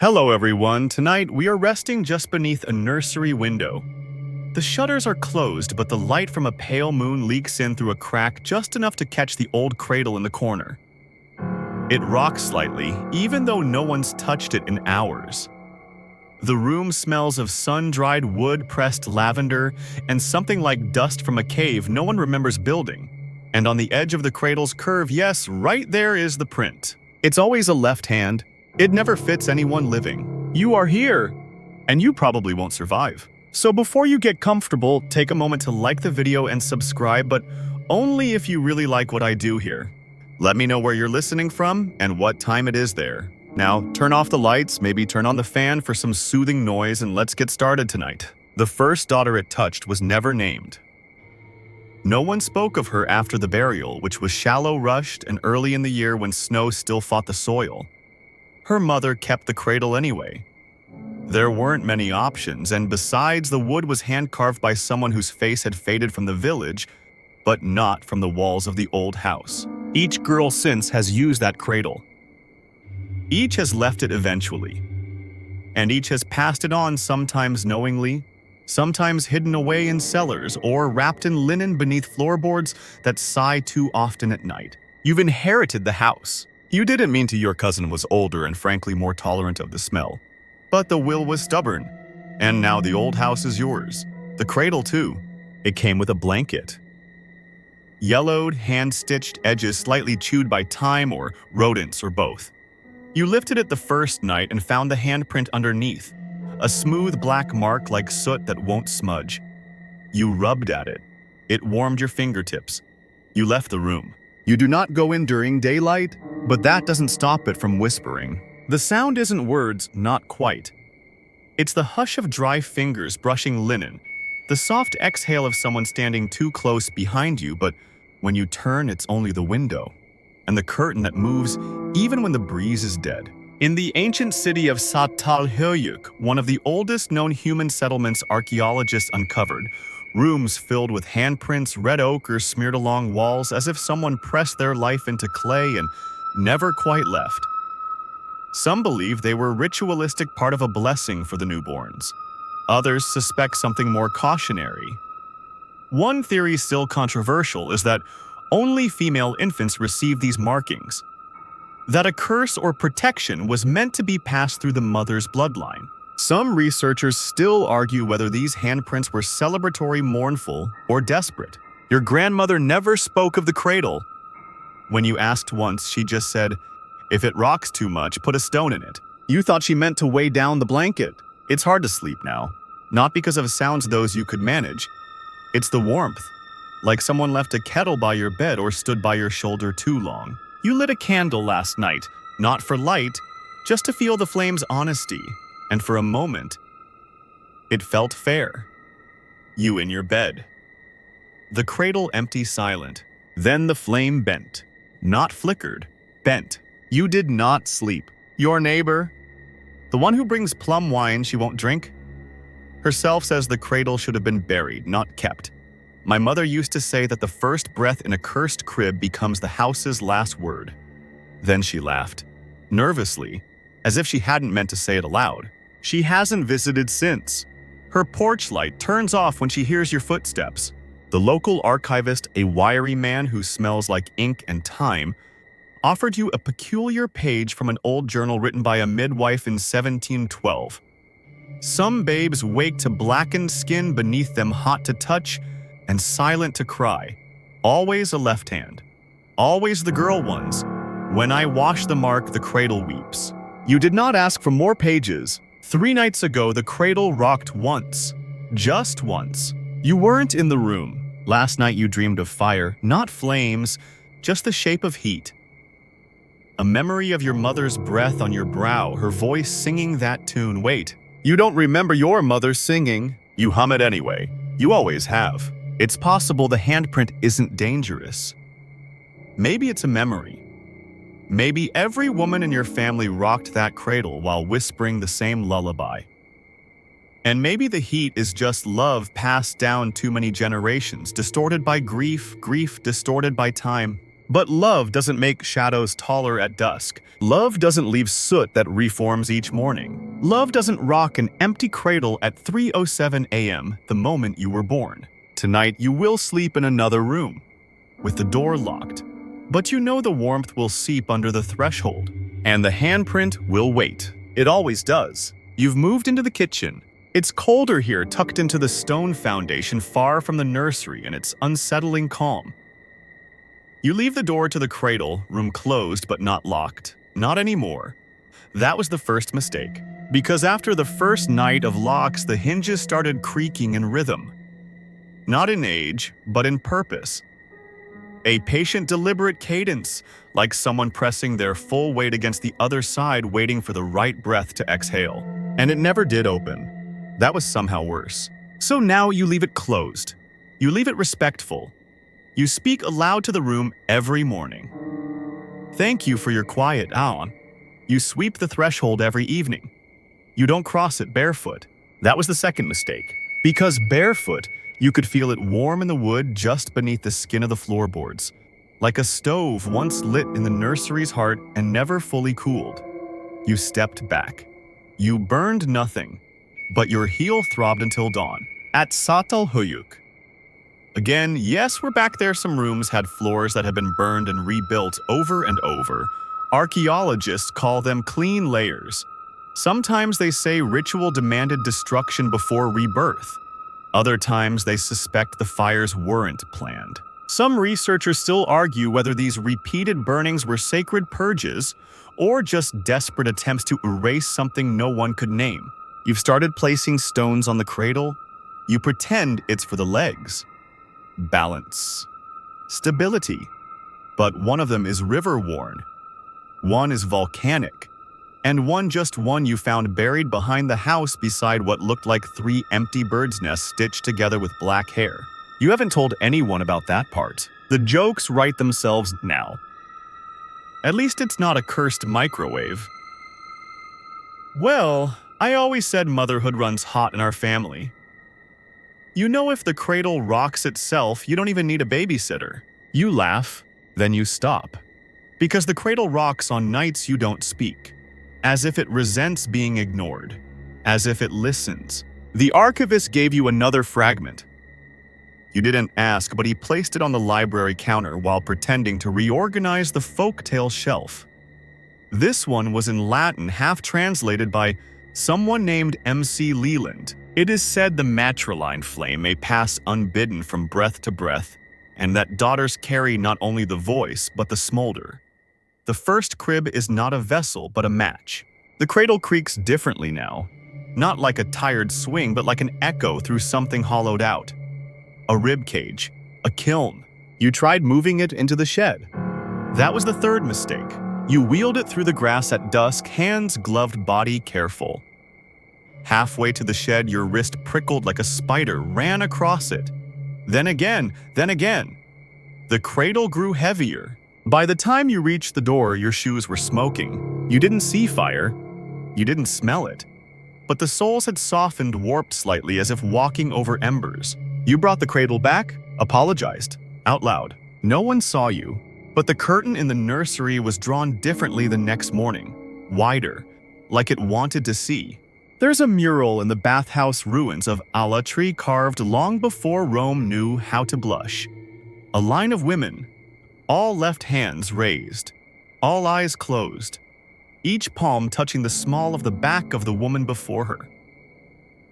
Hello everyone, tonight we are resting just beneath a nursery window. The shutters are closed, but the light from a pale moon leaks in through a crack just enough to catch the old cradle in the corner. It rocks slightly, even though no one's touched it in hours. The room smells of sun-dried wood, pressed lavender, and something like dust from a cave no one remembers building. And on the edge of the cradle's curve, yes, right there is the print. It's always a left hand. It never fits anyone living. You are here, and you probably won't survive. So before you get comfortable, take a moment to like the video and subscribe, but only if you really like what I do here. Let me know where you're listening from and what time it is there. Now, turn off the lights, maybe turn on the fan for some soothing noise, and let's get started tonight. The first daughter it touched was never named. No one spoke of her after the burial, which was shallow, rushed, and early in the year when snow still fought the soil. Her mother kept the cradle anyway. There weren't many options, and besides, the wood was hand-carved by someone whose face had faded from the village, but not from the walls of the old house. Each girl since has used that cradle. Each has left it eventually, and each has passed it on, sometimes knowingly, sometimes hidden away in cellars or wrapped in linen beneath floorboards that sigh too often at night. You've inherited the house. You didn't mean to. Your cousin was older and frankly more tolerant of the smell. But the will was stubborn, and now the old house is yours. The cradle too. It came with a blanket. Yellowed, hand-stitched edges slightly chewed by time or rodents or both. You lifted it the first night and found the handprint underneath, a smooth black mark like soot that won't smudge. You rubbed at it. It warmed your fingertips. You left the room. You do not go in during daylight, but that doesn't stop it from whispering. The sound isn't words, not quite. It's the hush of dry fingers brushing linen, the soft exhale of someone standing too close behind you, but when you turn, it's only the window, and the curtain that moves even when the breeze is dead. In the ancient city of Çatalhöyük, one of the oldest known human settlements archaeologists uncovered, rooms filled with handprints, red ochre smeared along walls as if someone pressed their life into clay and never quite left. Some believe they were a ritualistic part of a blessing for the newborns. Others suspect something more cautionary. One theory still controversial is that only female infants receive these markings, that a curse or protection was meant to be passed through the mother's bloodline. Some researchers still argue whether these handprints were celebratory, mournful, or desperate. Your grandmother never spoke of the cradle. When you asked once, she just said, "If it rocks too much, put a stone in it." You thought she meant to weigh down the blanket. It's hard to sleep now, not because of sounds those you could manage. It's the warmth, like someone left a kettle by your bed or stood by your shoulder too long. You lit a candle last night, not for light, just to feel the flame's honesty. And for a moment, it felt fair. You in your bed. The cradle empty, silent. Then the flame bent. Not flickered, bent. You did not sleep. Your neighbor, the one who brings plum wine she won't drink, herself says the cradle should have been buried, not kept. My mother used to say that the first breath in a cursed crib becomes the house's last word. Then she laughed, nervously, as if she hadn't meant to say it aloud. She hasn't visited since. Her porch light turns off when she hears your footsteps. The local archivist, a wiry man who smells like ink and time, offered you a peculiar page from an old journal written by a midwife in 1712. Some babes wake to blackened skin beneath them, hot to touch and silent to cry. Always a left hand. Always the girl ones. When I wash the mark, the cradle weeps. You did not ask for more pages. 3 nights ago, the cradle rocked once. Just once. You weren't in the room. Last night you dreamed of fire, not flames, just the shape of heat. A memory of your mother's breath on your brow, her voice singing that tune. Wait, you don't remember your mother singing. You hum it anyway. You always have. It's possible the handprint isn't dangerous. Maybe it's a memory. Maybe every woman in your family rocked that cradle while whispering the same lullaby. And maybe the heat is just love passed down too many generations, distorted by grief, grief distorted by time. But love doesn't make shadows taller at dusk. Love doesn't leave soot that reforms each morning. Love doesn't rock an empty cradle at 3:07 a.m. the moment you were born. Tonight you will sleep in another room, with the door locked. But you know the warmth will seep under the threshold, and the handprint will wait. It always does. You've moved into the kitchen. It's colder here, tucked into the stone foundation far from the nursery and its unsettling calm. You leave the door to the cradle, room closed but not locked. Not anymore. That was the first mistake. Because after the first night of locks, the hinges started creaking in rhythm. Not in age, but in purpose. A patient, deliberate cadence, like someone pressing their full weight against the other side, waiting for the right breath to exhale. And it never did open. That was somehow worse. So now you leave it closed. You leave it respectful. You speak aloud to the room every morning. Thank you for your quiet, Aon. You sweep the threshold every evening. You don't cross it barefoot. That was the second mistake. Because barefoot, you could feel it warm in the wood just beneath the skin of the floorboards, like a stove once lit in the nursery's heart and never fully cooled. You stepped back. You burned nothing, but your heel throbbed until dawn. At Çatalhöyük. Again, yes, we're back there. Some rooms had floors that had been burned and rebuilt over and over. Archaeologists call them clean layers. Sometimes they say ritual demanded destruction before rebirth. Other times they suspect the fires weren't planned. Some researchers still argue whether these repeated burnings were sacred purges or just desperate attempts to erase something no one could name. You've started placing stones on the cradle. You pretend it's for the legs. Balance. Stability. But one of them is river-worn. One is volcanic. And one you found buried behind the house beside what looked like 3 empty birds' nests stitched together with black hair. You haven't told anyone about that part. The jokes write themselves now. At least it's not a cursed microwave. Well, I always said motherhood runs hot in our family. You know, if the cradle rocks itself, you don't even need a babysitter. You laugh, then you stop. Because the cradle rocks on nights you don't speak. As if it resents being ignored. As if it listens. The archivist gave you another fragment. You didn't ask, but he placed it on the library counter while pretending to reorganize the folktale shelf. This one was in Latin, half translated by someone named MC Leland. It is said the Matrilineal flame may pass unbidden from breath to breath, and that daughters carry not only the voice, but the smolder. The first crib is not a vessel, but a match. The cradle creaks differently now. Not like a tired swing, but like an echo through something hollowed out. A rib cage. A kiln. You tried moving it into the shed. That was the third mistake. You wheeled it through the grass at dusk, hands gloved, body careful. Halfway to the shed, your wrist prickled like a spider ran across it. Then again. The cradle grew heavier. By the time you reached the door, your shoes were smoking. You didn't see fire. You didn't smell it. But the soles had softened, warped slightly, as if walking over embers. You brought the cradle back, apologized, out loud. No one saw you, but the curtain in the nursery was drawn differently the next morning. Wider, like it wanted to see. There's a mural in the bathhouse ruins of Ancestry carved long before Rome knew how to blush. A line of women, all left hands raised, all eyes closed, each palm touching the small of the back of the woman before her.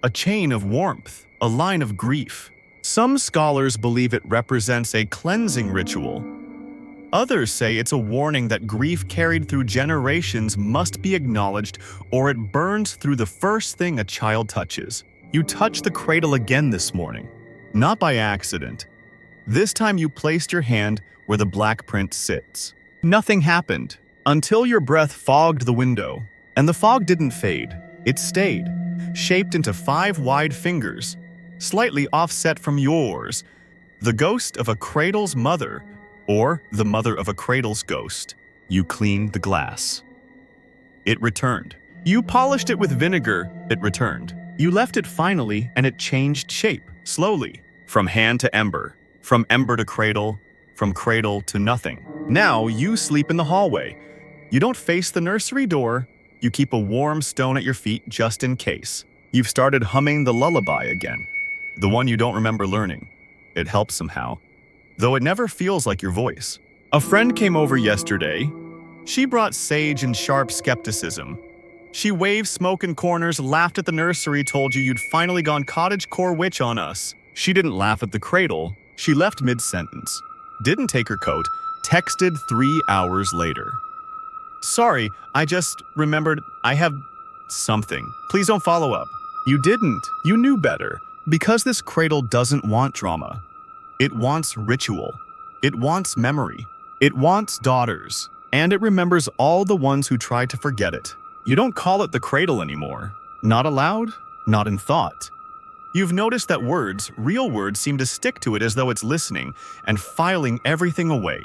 A chain of warmth, a line of grief. Some scholars believe it represents a cleansing ritual. Others say it's a warning that grief carried through generations must be acknowledged, or it burns through the first thing a child touches. You touched the cradle again this morning, not by accident. This time you placed your hand where the black print sits. Nothing happened until your breath fogged the window, and the fog didn't fade. It stayed, shaped into 5 wide fingers, slightly offset from yours, the ghost of a cradle's mother, or the mother of a cradle's ghost. You cleaned the glass. It returned. You polished it with vinegar. It returned. You left it finally, and it changed shape, slowly, from hand to ember, from ember to cradle, from cradle to nothing. Now you sleep in the hallway. You don't face the nursery door. You keep a warm stone at your feet just in case. You've started humming the lullaby again, the one you don't remember learning. It helps somehow, though it never feels like your voice. A friend came over yesterday. She brought sage and sharp skepticism. She waved smoke in corners, laughed at the nursery, told you you'd finally gone cottage core witch on us. She didn't laugh at the cradle. She left mid-sentence. Didn't take her coat. Texted 3 hours later. Sorry, I just remembered I have something. Please don't follow up. You didn't. You knew better. Because this cradle doesn't want drama. It wants ritual. It wants memory. It wants daughters. And it remembers all the ones who tried to forget it. You don't call it the cradle anymore. Not aloud, not in thought. You've noticed that words, real words, seem to stick to it as though it's listening and filing everything away.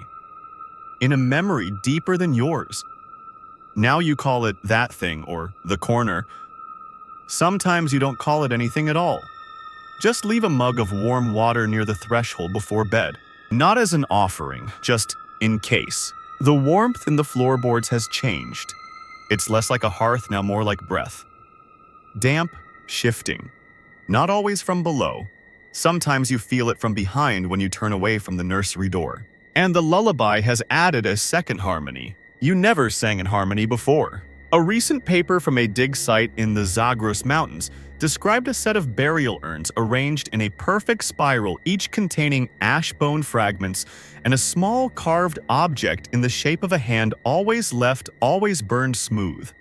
In a memory deeper than yours. Now you call it that thing or the corner. Sometimes you don't call it anything at all. Just leave a mug of warm water near the threshold before bed. Not as an offering, just in case. The warmth in the floorboards has changed. It's less like a hearth, now more like breath. Damp, shifting. Not always from below. Sometimes you feel it from behind when you turn away from the nursery door. And the lullaby has added a second harmony. You never sang in harmony before. A recent paper from a dig site in the Zagros mountains described a set of burial urns arranged in a perfect spiral, each containing ash bone fragments and a small carved object in the shape of a hand, always left, always burned smooth.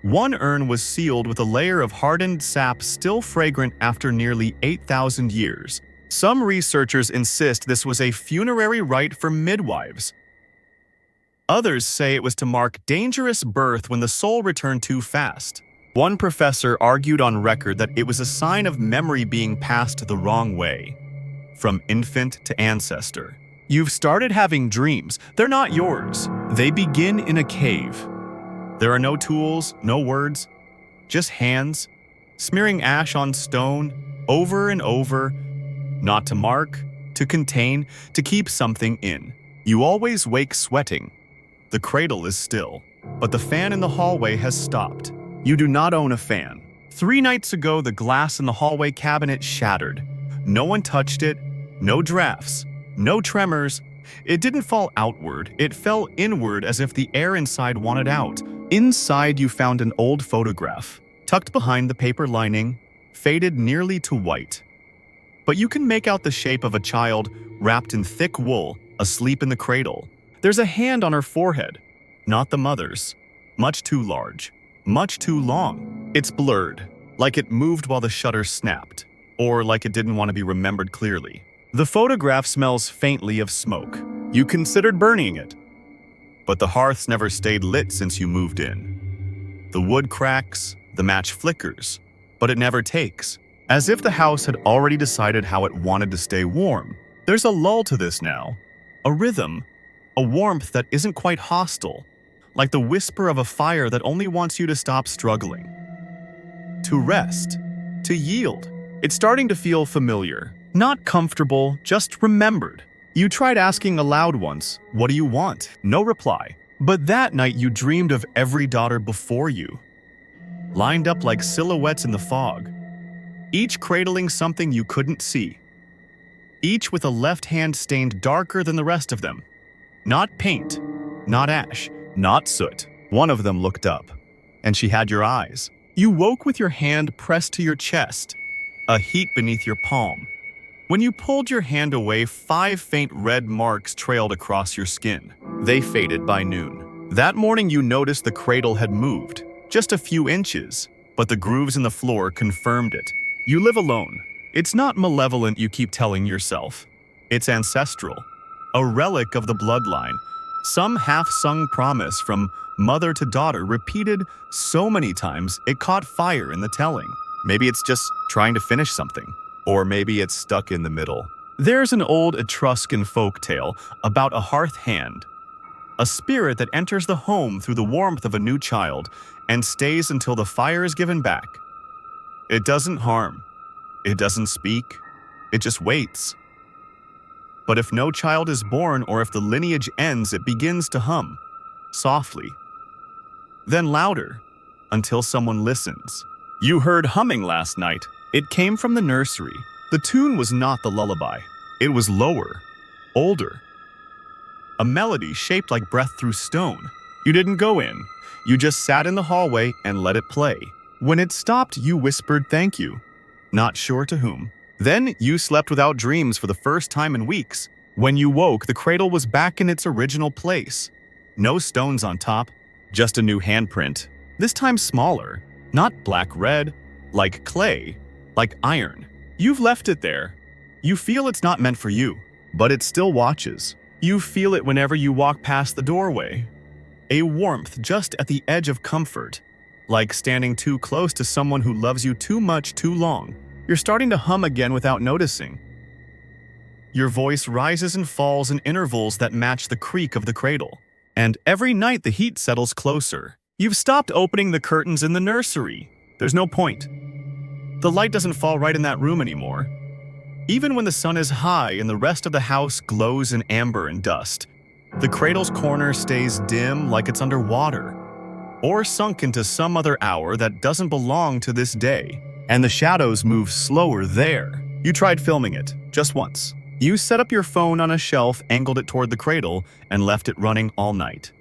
One urn was sealed with a layer of hardened sap still fragrant after nearly 8,000 years. Some researchers insist this was a funerary rite for midwives. Others say it was to mark dangerous birth when the soul returned too fast. One professor argued on record that it was a sign of memory being passed the wrong way, from infant to ancestor. You've started having dreams. They're not yours. They begin in a cave. There are no tools, no words, just hands, smearing ash on stone, over and over, not to mark, to contain, to keep something in. You always wake sweating. The cradle is still, but the fan in the hallway has stopped. You do not own a fan. 3 nights ago, the glass in the hallway cabinet shattered. No one touched it, no drafts, no tremors. It didn't fall outward, it fell inward as if the air inside wanted out. Inside, you found an old photograph, tucked behind the paper lining, faded nearly to white. But you can make out the shape of a child wrapped in thick wool, asleep in the cradle. There's a hand on her forehead, not the mother's. Much too large, much too long. It's blurred, like it moved while the shutter snapped, or like it didn't want to be remembered clearly. The photograph smells faintly of smoke. You considered burning it. But the hearth's never stayed lit since you moved in. The wood cracks, the match flickers, but it never takes. As if the house had already decided how it wanted to stay warm. There's a lull to this now, a rhythm, a warmth that isn't quite hostile, like the whisper of a fire that only wants you to stop struggling. To rest, to yield. It's starting to feel familiar, not comfortable, just remembered. You tried asking aloud once, "What do you want?" No reply. But that night you dreamed of every daughter before you, lined up like silhouettes in the fog, each cradling something you couldn't see, each with a left hand stained darker than the rest of them. Not paint, not ash, not soot. One of them looked up, and she had your eyes. You woke with your hand pressed to your chest, a heat beneath your palm. When you pulled your hand away, 5 faint red marks trailed across your skin. They faded by noon. That morning you noticed the cradle had moved, just a few inches, but the grooves in the floor confirmed it. You live alone. It's not malevolent, you keep telling yourself. It's ancestral, a relic of the bloodline, some half-sung promise from mother to daughter repeated so many times it caught fire in the telling. Maybe it's just trying to finish something. Or maybe it's stuck in the middle. There's an old Etruscan folktale about a hearth hand, a spirit that enters the home through the warmth of a new child and stays until the fire is given back. It doesn't harm. It doesn't speak. It just waits. But if no child is born or if the lineage ends, it begins to hum, softly, then louder, until someone listens. You heard humming last night. It came from the nursery. The tune was not the lullaby. It was lower, older. A melody shaped like breath through stone. You didn't go in. You just sat in the hallway and let it play. When it stopped, you whispered thank you, not sure to whom. Then you slept without dreams for the first time in weeks. When you woke, the cradle was back in its original place. No stones on top, just a new handprint. This time smaller, not black-red, like clay, like iron. You've left it there. You feel it's not meant for you, but it still watches. You feel it whenever you walk past the doorway. A warmth just at the edge of comfort, like standing too close to someone who loves you too much too long. You're starting to hum again without noticing. Your voice rises and falls in intervals that match the creak of the cradle. And every night the heat settles closer. You've stopped opening the curtains in the nursery. There's no point. The light doesn't fall right in that room anymore. Even when the sun is high and the rest of the house glows in amber and dust, the cradle's corner stays dim like it's underwater, or sunk into some other hour that doesn't belong to this day. And the shadows move slower there. You tried filming it, just once. You set up your phone on a shelf, angled it toward the cradle, and left it running all night.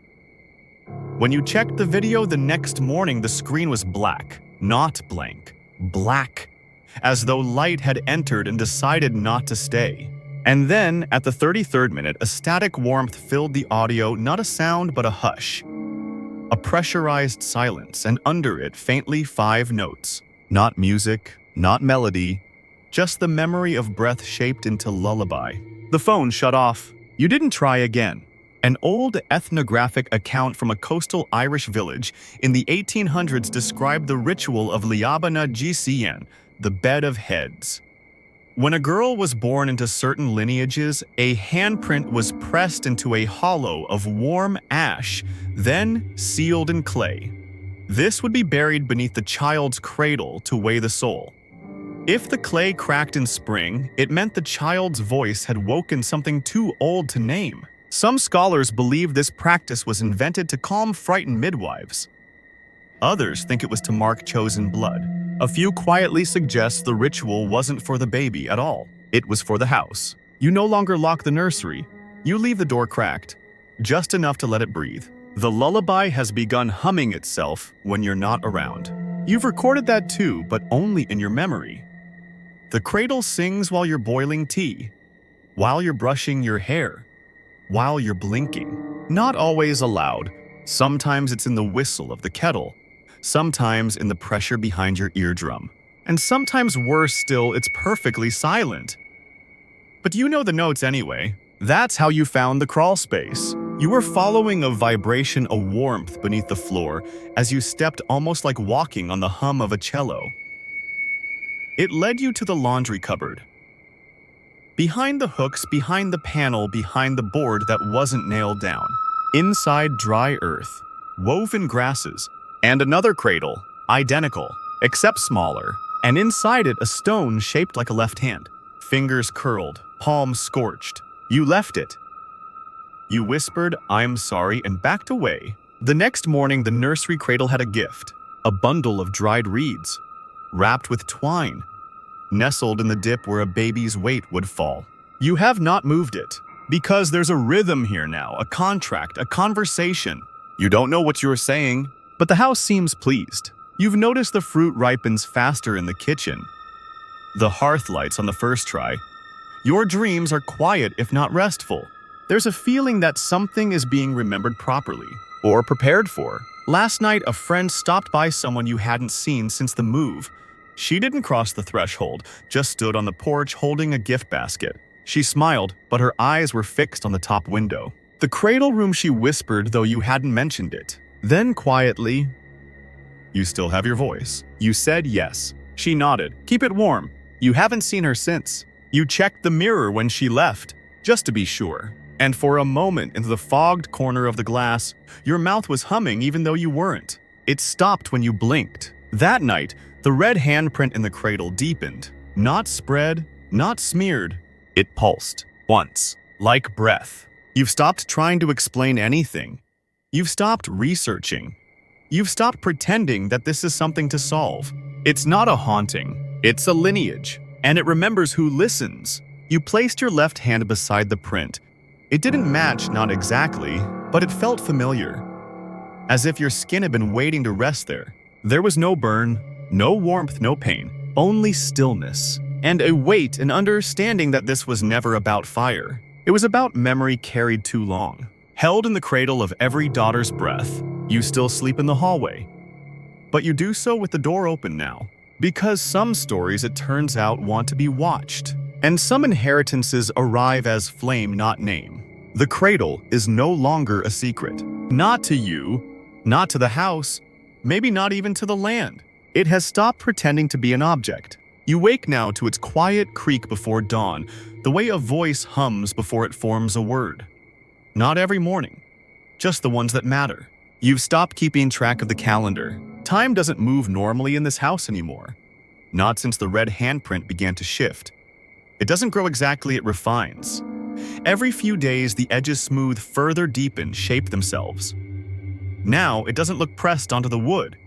When you checked the video the next morning, the screen was black, not blank, black, as though light had entered and decided not to stay. And then, at the 33rd minute, a static warmth filled the audio, not a sound but a hush. A pressurized silence, and under it, faintly 5 notes. Not music, not melody, just the memory of breath shaped into lullaby. The phone shut off. You didn't try again. An old ethnographic account from a coastal Irish village in the 1800s described the ritual of Liabana Gcn, the bed of heads. When a girl was born into certain lineages, a handprint was pressed into a hollow of warm ash, then sealed in clay. This would be buried beneath the child's cradle to weigh the soul. If the clay cracked in spring, it meant the child's voice had woken something too old to name. Some scholars believe this practice was invented to calm frightened midwives. Others think it was to mark chosen blood. A few quietly suggest the ritual wasn't for the baby at all. It was for the house. You no longer lock the nursery. You leave the door cracked, just enough to let it breathe. The lullaby has begun humming itself when you're not around. You've recorded that too, but only in your memory. The cradle sings while you're boiling tea, while you're brushing your hair, while you're blinking. Not always aloud. Sometimes it's in the whistle of the kettle, sometimes in the pressure behind your eardrum, and sometimes worse still, it's perfectly silent. But you know the notes anyway. That's how you found the crawl space. You were following a vibration, a warmth beneath the floor as you stepped, almost like walking on the hum of a cello. It led you to the laundry cupboard. Behind the hooks, behind the panel, behind the board that wasn't nailed down. Inside, dry earth, woven grasses, and another cradle, identical, except smaller, and inside it a stone shaped like a left hand. Fingers curled, palms scorched. You left it. You whispered, "I'm sorry," and backed away. The next morning, the nursery cradle had a gift, a bundle of dried reeds, wrapped with twine, nestled in the dip where a baby's weight would fall. You have not moved it, because there's a rhythm here now, a contract, a conversation. You don't know what you're saying, but the house seems pleased. You've noticed the fruit ripens faster in the kitchen. The hearth lights on the first try. Your dreams are quiet if not restful. There's a feeling that something is being remembered properly, or prepared for. Last night, a friend stopped by someone you hadn't seen since the move. She didn't cross the threshold, just stood on the porch holding a gift basket. She smiled, but her eyes were fixed on the top window. The cradle room, she whispered, though you hadn't mentioned it. Then quietly, "You still have your voice." You said yes. She nodded. "Keep it warm." You haven't seen her since. You checked the mirror when she left, just to be sure. And for a moment, into the fogged corner of the glass, your mouth was humming even though you weren't. It stopped when you blinked. That night, the red handprint in the cradle deepened. Not spread, not smeared. It pulsed. Once. Like breath. You've stopped trying to explain anything. You've stopped researching. You've stopped pretending that this is something to solve. It's not a haunting. It's a lineage. And it remembers who listens. You placed your left hand beside the print. It didn't match, not exactly, but it felt familiar. As if your skin had been waiting to rest there. There was no burn, no warmth, no pain, only stillness. And a weight, an understanding that this was never about fire. It was about memory carried too long. Held in the cradle of every daughter's breath, you still sleep in the hallway. But you do so with the door open now. Because some stories, it turns out, want to be watched. And some inheritances arrive as flame, not name. The cradle is no longer a secret. Not to you, not to the house, maybe not even to the land. It has stopped pretending to be an object. You wake now to its quiet creak before dawn, the way a voice hums before it forms a word. Not every morning, just the ones that matter. You've stopped keeping track of the calendar. Time doesn't move normally in this house anymore. Not since the red handprint began to shift. It doesn't grow exactly, it refines. Every few days, the edges smooth, further deepen, shape themselves. Now, it doesn't look pressed onto the wood.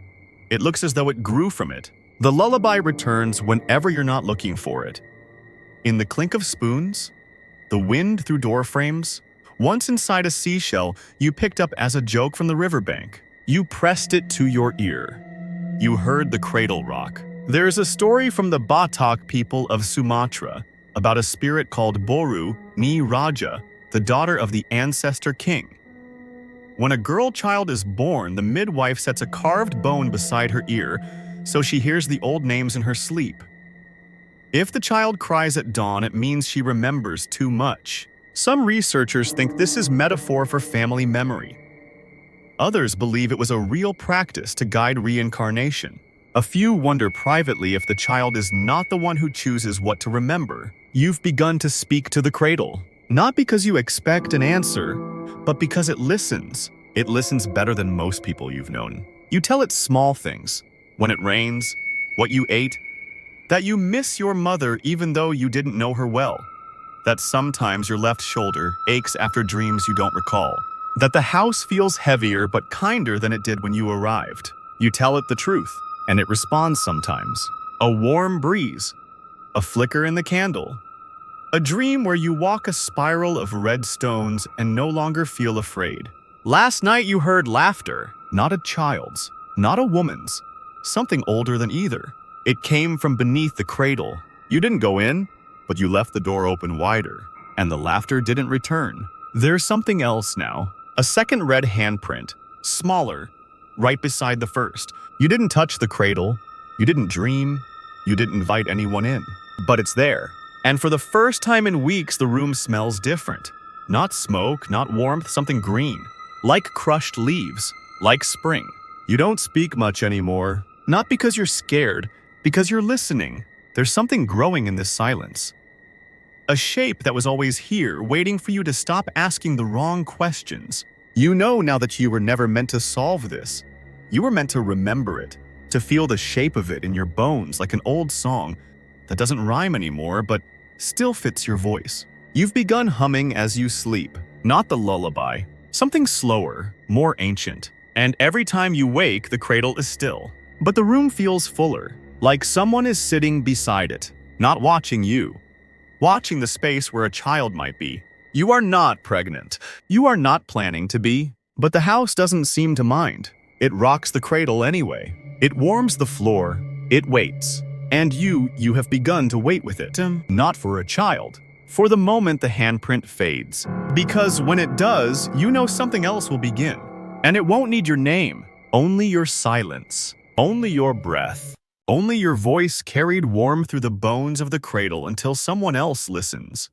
It looks as though it grew from it. The lullaby returns whenever you're not looking for it. In the clink of spoons, the wind through door frames, once inside a seashell you picked up as a joke from the riverbank. You pressed it to your ear. You heard the cradle rock. There's a story from the Batak people of Sumatra about a spirit called Boru Ni Raja, the daughter of the ancestor king. When a girl child is born, the midwife sets a carved bone beside her ear so she hears the old names in her sleep. If the child cries at dawn, it means she remembers too much. Some researchers think this is metaphor for family memory. Others believe it was a real practice to guide reincarnation. A few wonder privately if the child is not the one who chooses what to remember. You've begun to speak to the cradle, not because you expect an answer, but because it listens. It listens better than most people you've known. You tell it small things. When it rains, what you ate, that you miss your mother even though you didn't know her well, that sometimes your left shoulder aches after dreams you don't recall, that the house feels heavier but kinder than it did when you arrived. You tell it the truth, and it responds sometimes. A warm breeze, a flicker in the candle, a dream where you walk a spiral of red stones and no longer feel afraid. Last night you heard laughter, not a child's, not a woman's, something older than either. It came from beneath the cradle. You didn't go in, but you left the door open wider, and the laughter didn't return. There's something else now. A second red handprint, smaller, right beside the first. You didn't touch the cradle, you didn't dream, you didn't invite anyone in. But it's there. And for the first time in weeks, the room smells different. Not smoke, not warmth, something green. Like crushed leaves, like spring. You don't speak much anymore. Not because you're scared, because you're listening. There's something growing in this silence. A shape that was always here, waiting for you to stop asking the wrong questions. You know now that you were never meant to solve this. You were meant to remember it, to feel the shape of it in your bones like an old song that doesn't rhyme anymore but still fits your voice. You've begun humming as you sleep, not the lullaby, something slower, more ancient. And every time you wake, the cradle is still. But the room feels fuller, like someone is sitting beside it, not watching you, watching the space where a child might be. You are not pregnant. You are not planning to be. But the house doesn't seem to mind. It rocks the cradle anyway. It warms the floor. It waits. And you have begun to wait with it. Not for a child. For the moment the handprint fades. Because when it does, you know something else will begin. And it won't need your name. Only your silence. Only your breath. Only your voice carried warm through the bones of the cradle until someone else listens.